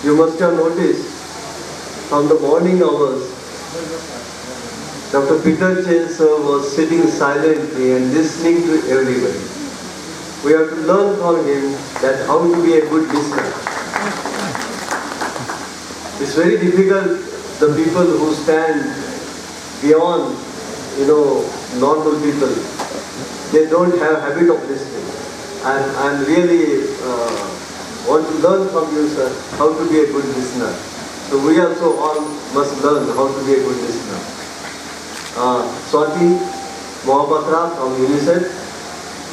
You must have noticed from the morning hours, Dr. Peter Chen sir was sitting silently and listening to everybody. We have to learn from him that how to be a good listener. It's very difficult, the people who stand beyond, normal people, they don't have habit of listening. And I'm really want to learn from you, sir, how to be a good listener. So we also all must learn how to be a good listener. Swati Mohapatra from UNICEF,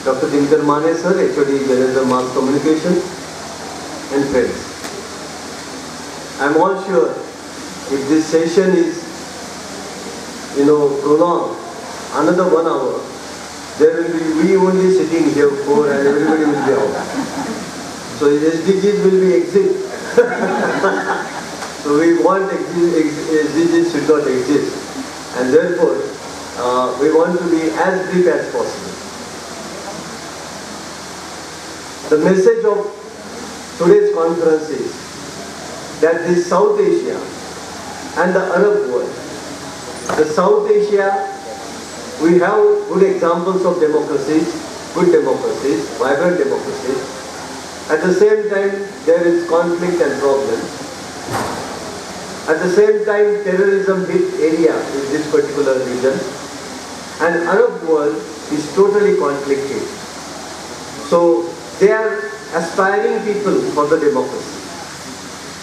Dr. Dinkar Mane sir, HOD General Mass Communication, and friends. I'm all sure if this session is, prolonged another 1 hour, there will be we only sitting here four and everybody will be out. So SDGs will be exit. So we want SDGs should not exist. And therefore, we want to be as brief as possible. The message of today's conference is that the South Asia and the Arab world, the South Asia, we have good examples of democracies, good democracies, vibrant democracies. At the same time, there is conflict and problems. At the same time, terrorism hit area in this particular region. And Arab world is totally conflicted. So they are aspiring people for the democracy.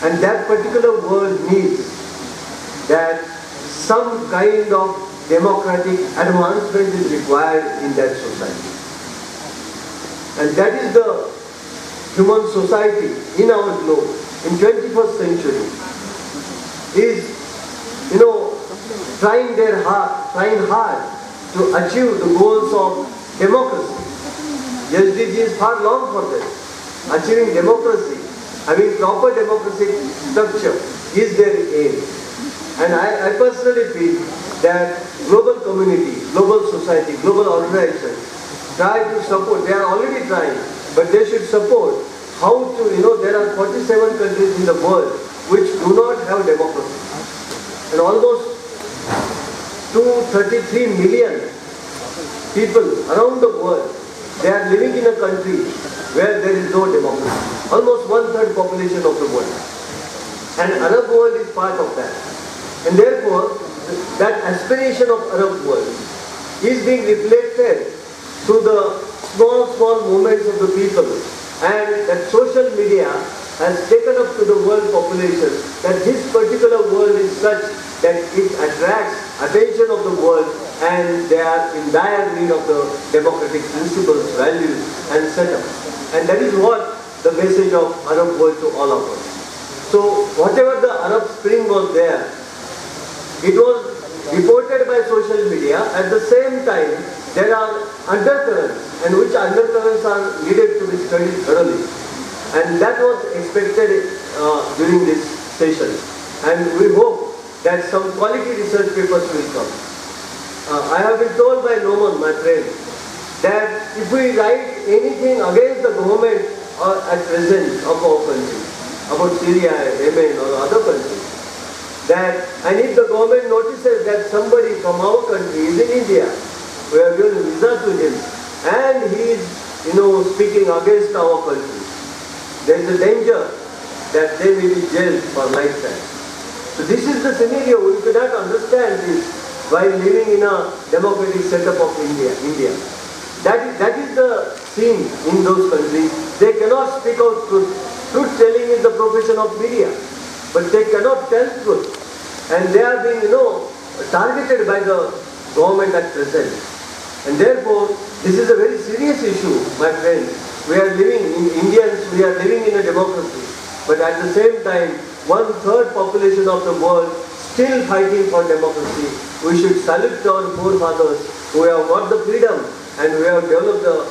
And that particular world needs that some kind of democratic advancement is required in that society. And that is the human society in our globe in 21st century is, trying hard to achieve the goals of democracy. SDG is far long for that. Achieving democracy, having proper democratic structure is their aim. And I personally feel that global community, global society, global organizations try to support, they are already trying, but they should support how to, there are 47 countries in the world which do not have democracy. And almost 233 million people around the world, they are living in a country where there is no democracy. Almost 1/3 population of the world. And Arab world is part of that. And therefore, that aspiration of Arab world is being reflected through the small movements of the people. And that social media has taken up to the world population that this particular world is such that it attracts attention of the world and they are in dire need of the democratic principles, values and setup. And that is what the message of Arab world to all of us. So whatever the Arab Spring was there, it was reported by social media. At the same time, there are undercurrents, and which undercurrents are needed to be studied thoroughly. And that was expected during this session. And we hope that some quality research papers will come. I have been told by Noman, my friend, that if we write anything against the government or at present of our country, about Syria, Yemen or other countries, that and if the government notices that somebody from our country is in India, we have given visa to him, and he is, speaking against our country, there is a danger that they may be jailed for lifetime. So this is the scenario. We cannot understand this while living in a democratic setup of India. That is the scene in those countries. They cannot speak out truth. Truth telling is the profession of media, but they cannot tell truth. And they are being, targeted by the government at present. And therefore, this is a very serious issue, my friends. We are living in Indians, we are living in a democracy. But at the same time, 1/3 population of the world still fighting for democracy. We should salute our forefathers who have got the freedom and we have developed the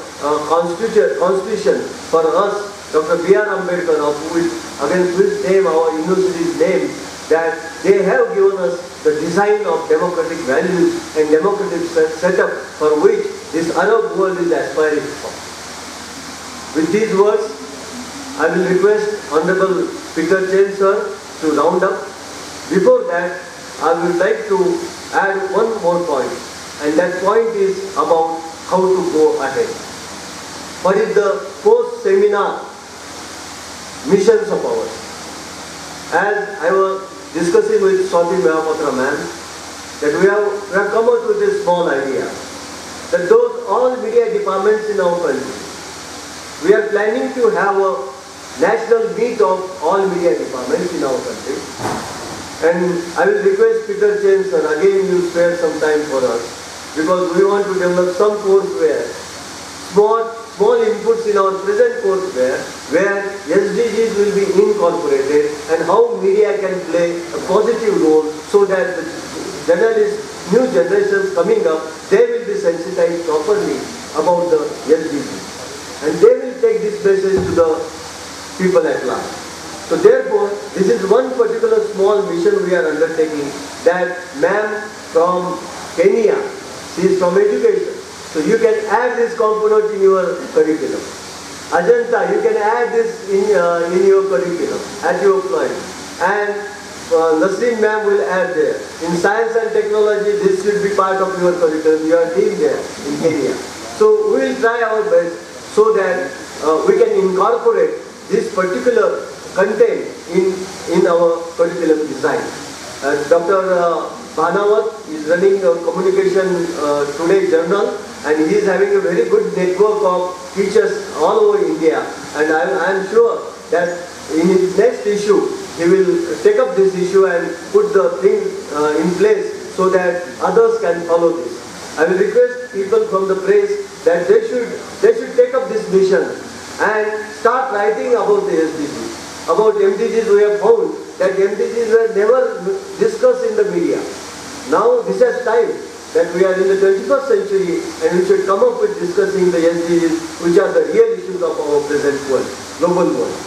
constitution for us. Dr. B.R. Ambedkar, against which name our university's name, that they have given us the design of democratic values and democratic setup for which this Arab world is aspiring for. With these words, I will request Honorable Speaker Chen sir to round up. Before that, I would like to add one more point, and that point is about how to go ahead. What is the post-seminar missions of ours? As I was discussing with Swati Mahapatra ma'am, that we have come out with a small idea, that those all media departments in our country, we are planning to have a national meet of all media departments in our country. And I will request Peter Chen sir, again you spare some time for us, because we want to develop some courseware, small inputs in our present courseware, where SDGs will be incorporated and how media can play a positive role, so that the journalists, new generations coming up, they will be sensitized properly about the SDGs. And they will take this message to the people at large. So therefore, this is one particular small mission we are undertaking, that ma'am from Kenya, she is from education. So you can add this component in your curriculum. Ajanta, you can add this in your curriculum at your point. And Nasreen ma'am will add there. In science and technology, this should be part of your curriculum. You are team there in Kenya. So we will try our best so that we can incorporate this particular content in our curriculum design. Dr. Bhanawat is running a Communication Today journal, and he is having a very good network of teachers all over India. And I am sure that in his next issue, he will take up this issue and put the thing in place so that others can follow this. I will request people from the press that they should take up this mission and start writing about the SDGs. About MDGs, we have found that MDGs were never discussed in the media. Now this has time that we are in the 21st century, and we should come up with discussing the SDGs, which are the real issues of our present world, global world.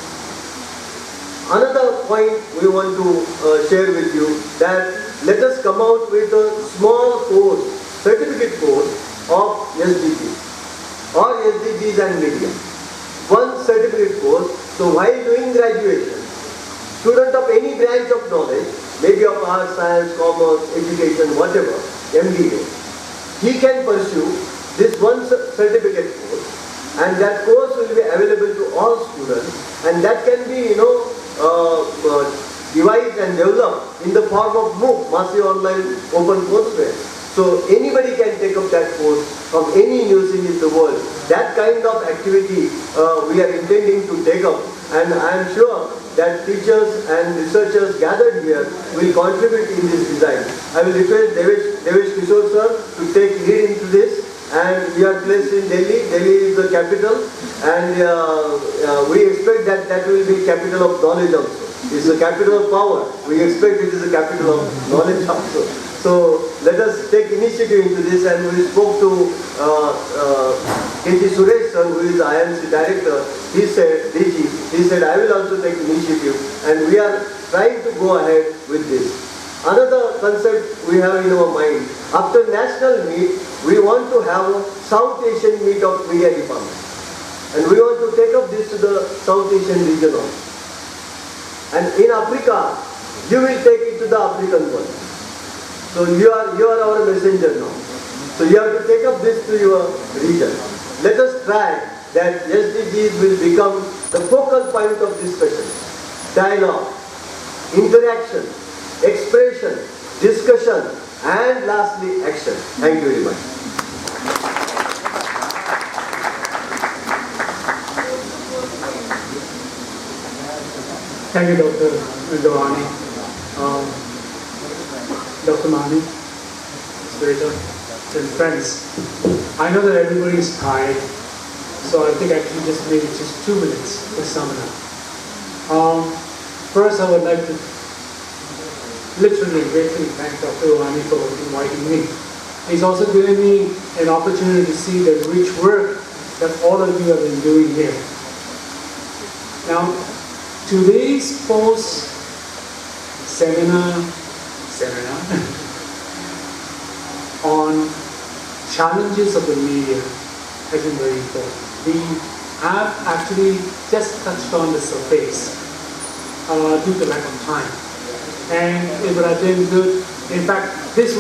Another point we want to share with you, that let us come out with a small course, certificate course of SDGs or SDGs and media. One certificate course. So while doing graduation, student of any branch of knowledge, maybe of arts, science, commerce, education, whatever, MBA, he can pursue this one certificate course, and that course will be available to all students, and that can be, devised and developed in the form of MOOC, Massive Online Open Courseware. So anybody can take up that course from any university in the world. That kind of activity we are intending to take up, and I am sure that teachers and researchers gathered here will contribute in this design. I will request Devesh Kishore sir to take lead into this, and we are placed in Delhi. Delhi is the capital, and we expect that that will be capital of knowledge also. It's the capital of power. We expect it is the capital of knowledge also. So let us take initiative into this, and we spoke to K.T. Suresh sir, who is IMC director. He said, I will also take initiative, and we are trying to go ahead with this. Another concept we have in our mind, after national meet, we want to have a South Asian meet of media department. And we want to take up this to the South Asian region also. And in Africa, you will take it to the African world. So you are our messenger now. So you have to take up this to your region. Let us try that SDGs will become the focal point of discussion, dialogue, interaction, expression, discussion, and lastly, action. Thank you very much. Thank you, Dr. Gawhane. Dr. Mani, Sweta, and friends. I know that everybody is tired, so I think I can just maybe just 2 minutes to sum it up. First, I would like to literally gratefully thank Dr. Gawhane for inviting me. He's also given me an opportunity to see the rich work that all of you have been doing here. Now, today's post-seminar on challenges of the media has been very important. have actually just touched on the surface due to lack of time. And it would have been good. In fact, these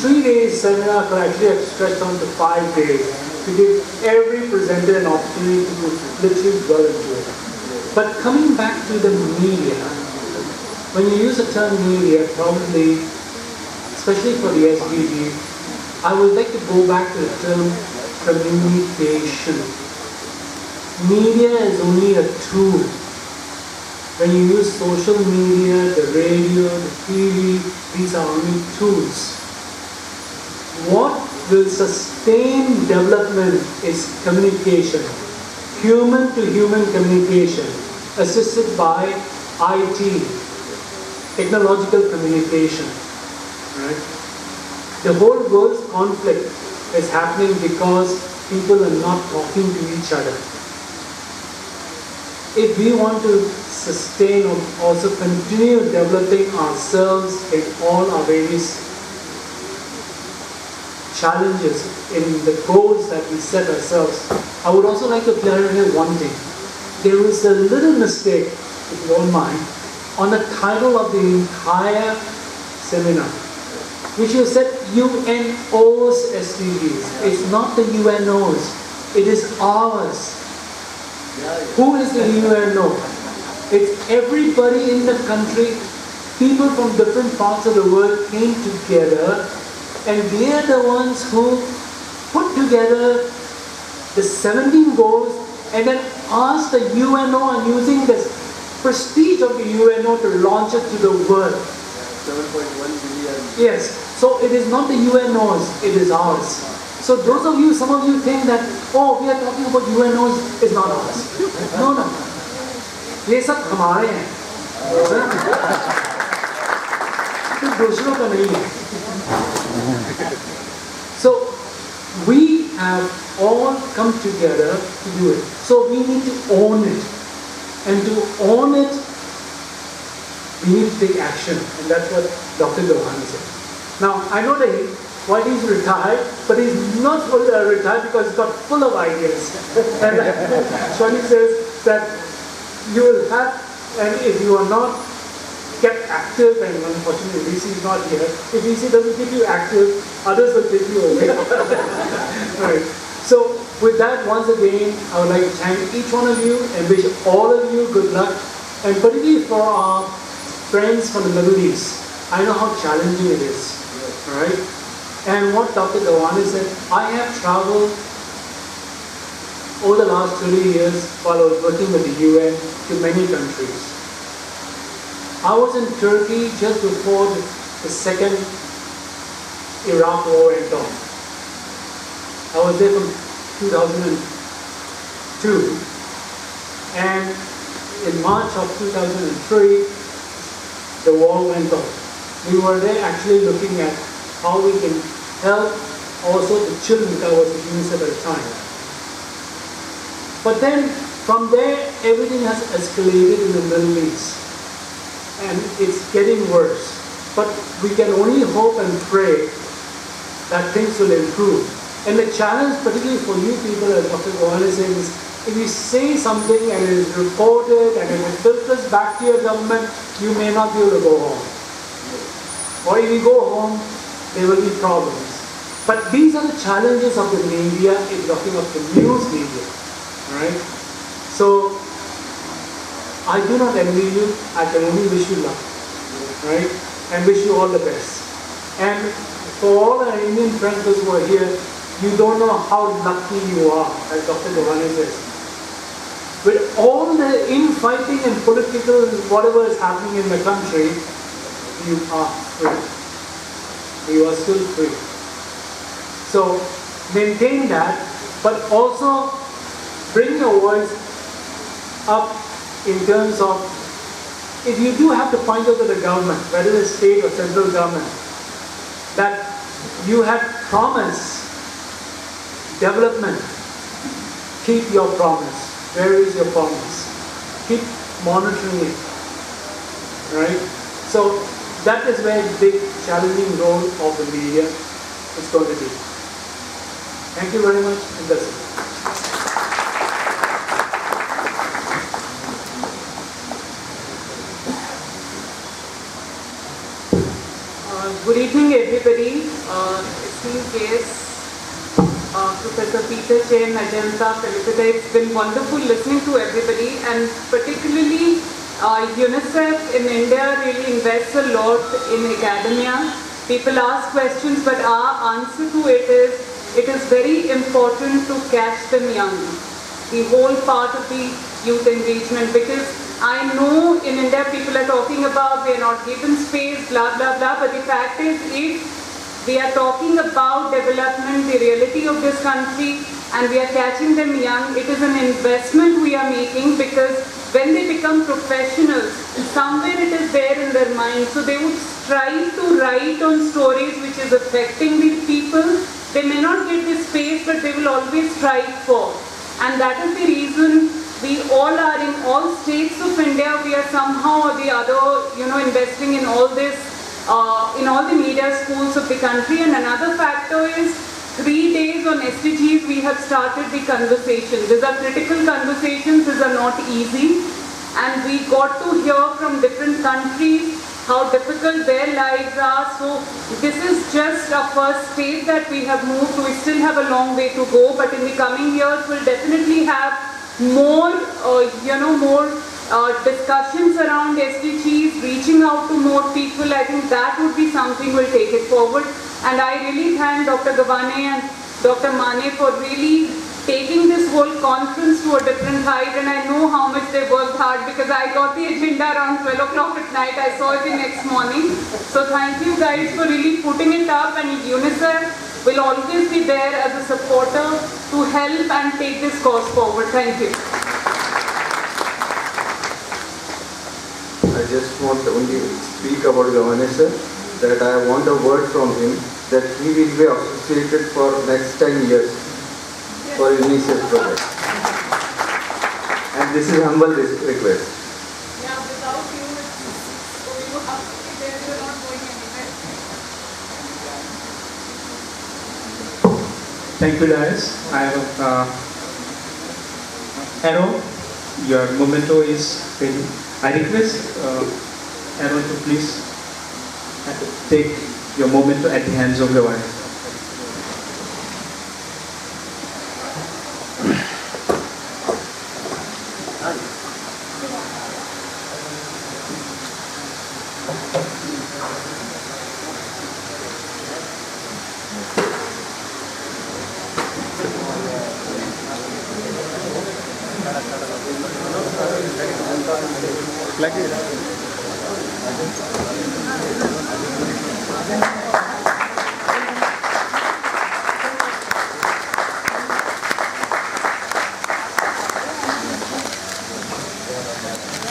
3 days seminar could actually have stretched on to 5 days to give every presenter an opportunity to literally dwell into it. But coming back to the media, when you use the term media, probably, especially for the SDG, I would like to go back to the term communication. Media is only a tool. When you use social media, the radio, the TV, these are only tools. What will sustain development is communication, human-to-human communication, assisted by IT, technological communication. Right? The whole world's conflict is happening because people are not talking to each other. If we want to sustain or also continue developing ourselves in all our various challenges, in the goals that we set ourselves, I would also like to clarify one thing. There was a little mistake, if you don't mind, on the title of the entire seminar, which you said UNO's SDGs. It's not the UNO's, it is ours. Who is the UNO? It's everybody in the country, people from different parts of the world came together, and they are the ones who put together the 17 goals and then asked the UNO, and using the prestige of the UNO to launch it to the world. 7.1 billion. Yes, so it is not the UNO's, it is ours. So those of you, some of you think that, oh, we are talking about UNO's, it's not ours. No, no. ये सब हमारे हैं, तो दूसरों का नहीं है. So we have all come together to do it. So we need to own it, and to own it, we need to take action, and that's what Dr. Gawhane said. Now I know that while he's retired, but he's not retired because he's got full of ideas. And Shwani says that you will have, and if you are not kept active, and unfortunately VC is not here, if VC doesn't keep you active, others will take you away. Right. So with that, once again, I would like to thank each one of you and wish all of you good luck, and particularly for our friends from the Middle East. I know how challenging it is. Right? And what Dr. Gawhane said, I have traveled over the last 30 years while I was working with the UN to many countries. I was in Turkey just before the second Iraq war went on. I was there from 2002, and in March of 2003, the war went on. We were there actually looking at how we can help also the children, that was at UNICEF at the time. But then from there, everything has escalated in the Middle East, and it's getting worse. But we can only hope and pray that things will improve. And the challenge, particularly for you people, as Dr. Gawhane said, is if you say something and it is reported and it filters back to your government, you may not be able to go home. Or if you go home, there will be problems. But these are the challenges of the media, if you're talking of the news media. Right? So, I do not envy you, I can only wish you luck. Right? And wish you all the best. And for all our Indian friends who are here, you don't know how lucky you are, as Dr. Gawhane says. With all the infighting and political whatever is happening in the country, you are free. You are still free. So maintain that, but also bring your voice up in terms of, if you do have to point out to the government, whether it's state or central government, that you have promised development, keep your promise. Where is your promise? Keep monitoring it. Right? So that is where the big challenging role of the media is going to be. Thank you very much, and that's it. Good evening, everybody. Esteemed guests, Professor Peter, Chair, Majanta, Felicita. It's been wonderful listening to everybody, and particularly UNICEF in India really invests a lot in academia. People ask questions, but our answer to it is very important to catch them young. The whole part of the youth engagement, because I know in India people are talking about we are not given space, blah, blah, blah, but the fact is if we are talking about development, the reality of this country, and we are catching them young, it is an investment we are making, because when they become professionals, somewhere it is there in their mind, so they would strive to write on stories which is affecting the people. They may not get the space, but they will always strive for. And that is the reason we all are in all states of India, we are somehow or the other, investing in all this, in all the media schools of the country. And another factor is 3 days on SDGs we have started the conversation. These are critical conversations, these are not easy. And we got to hear from different countries how difficult their lives are. So this is just a first stage that we have moved. We still have a long way to go, but in the coming years we'll definitely have more, discussions around SDGs, reaching out to more people. I think that would be something we'll take it forward. And I really thank Dr. Gawhane and Dr. Mane for really taking this whole conference to a different height, and I know how much they worked hard, because I got the agenda around 12 o'clock at night. I saw it the next morning. So thank you guys for really putting it up, and UNICEF will always be there as a supporter to help and take this cause forward. Thank you. I just want to only speak about Gawhane sir, that I want a word from him that he will be associated for next 10 years for UNICEF project. And this is humble request. Yeah, without you, we will have to be there. We are not going anywhere. Thank you, guys. I have Arrow, your memento is ready. I request Arrow to please take your memento at the hands of your wife.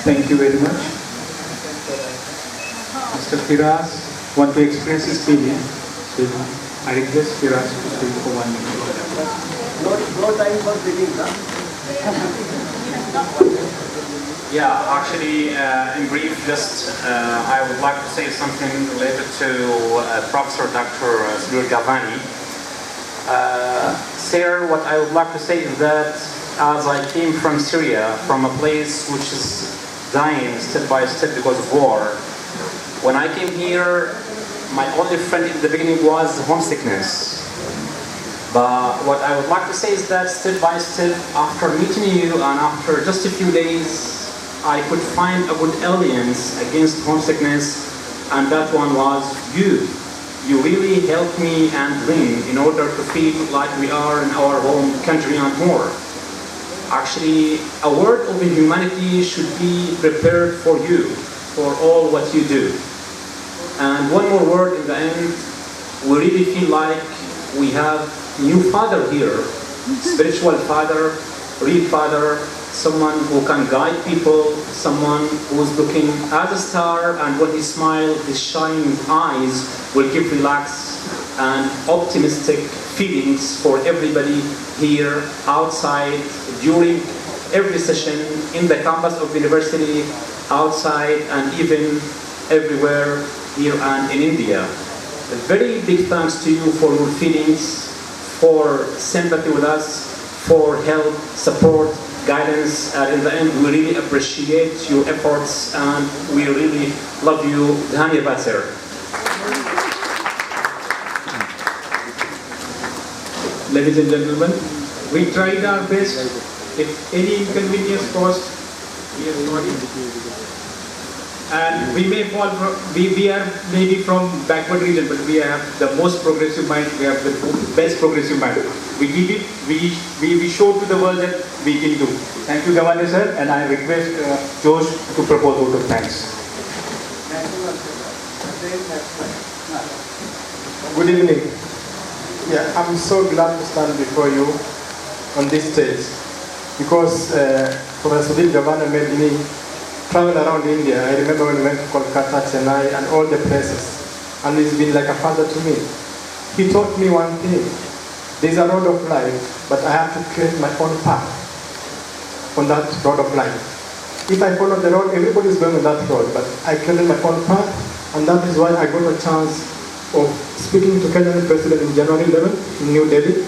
Thank you very much. Mr. Firas want to express his feeling. So I request Firas to speak for 1 minute. No time for speaking, huh? Yeah, actually, in brief, just I would like to say something related to Professor Dr. Sudhir Gawhane. Sir, what I would like to say is that as I came from Syria, from a place which is dying step by step because of war, when I came here, my only friend in the beginning was homesickness. But what I would like to say is that step by step, after meeting you and after just a few days, I could find a good alliance against homesickness, and that one was you. You really helped me and Lynn in order to feel like we are in our home country and more. Actually, a word of humanity should be prepared for you, for all what you do. And one more word in the end, we really feel like we have new father here, spiritual father, real father, someone who can guide people, someone who's looking at a star, and when he smiles, his shining eyes will give relaxed and optimistic feelings for everybody here, outside, during every session, in the campus of the university, outside, and even everywhere here and in India. A very big thanks to you for your feelings, for sympathy with us, for help, support, guidance, and in the end, we really appreciate your efforts and we really love you. Dhanyavad, sir. ladies and gentlemen. We tried our best. If any inconvenience caused, we are sorry. And we may fall from, we are maybe from backward region, but we have the most progressive mind, we have the best progressive mind. We did it, we showed to the world that we can do. Thank you, Gawhane sir, and I request Josh to propose vote of thanks. Good evening. Yeah, I'm so glad to stand before you on this stage because Professor Sudhir Gawhane made me travel around India. I remember when we went to Kolkata, Chennai, and all the places, and he's been like a father to me. He taught me one thing: there's a road of life, but I have to create my own path on that road of life. If I follow the road, everybody's going on that road, but I created my own path, and that is why I got a chance of speaking to Kenyan President in January 11 in New Delhi.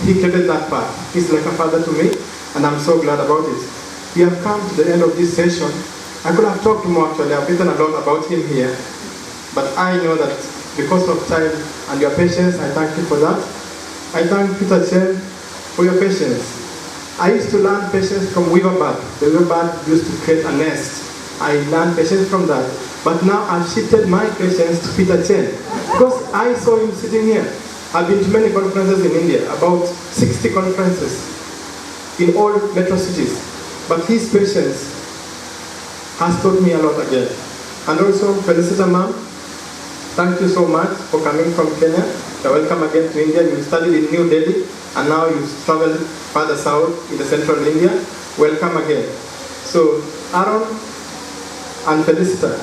He created that path. He's like a father to me, and I'm so glad about it. We have come to the end of this session. I could have talked more actually. I've written a lot about him here, but I know that because of time and your patience, I thank you for that. I thank Peter Chen for your patience. I used to learn patience from weaverbird. The weaverbird used to create a nest. I learned patience from that. But now I've shifted my patience to Peter Chen because I saw him sitting here. I've been to many conferences in India, about 60 conferences in all metro cities. But his patience has taught me a lot again. And also, Felicita ma'am, thank you so much for coming from Kenya. You're welcome again to India. You studied in New Delhi, and now you traveled further south in the central India. Welcome again. So, Aaron and Felicita.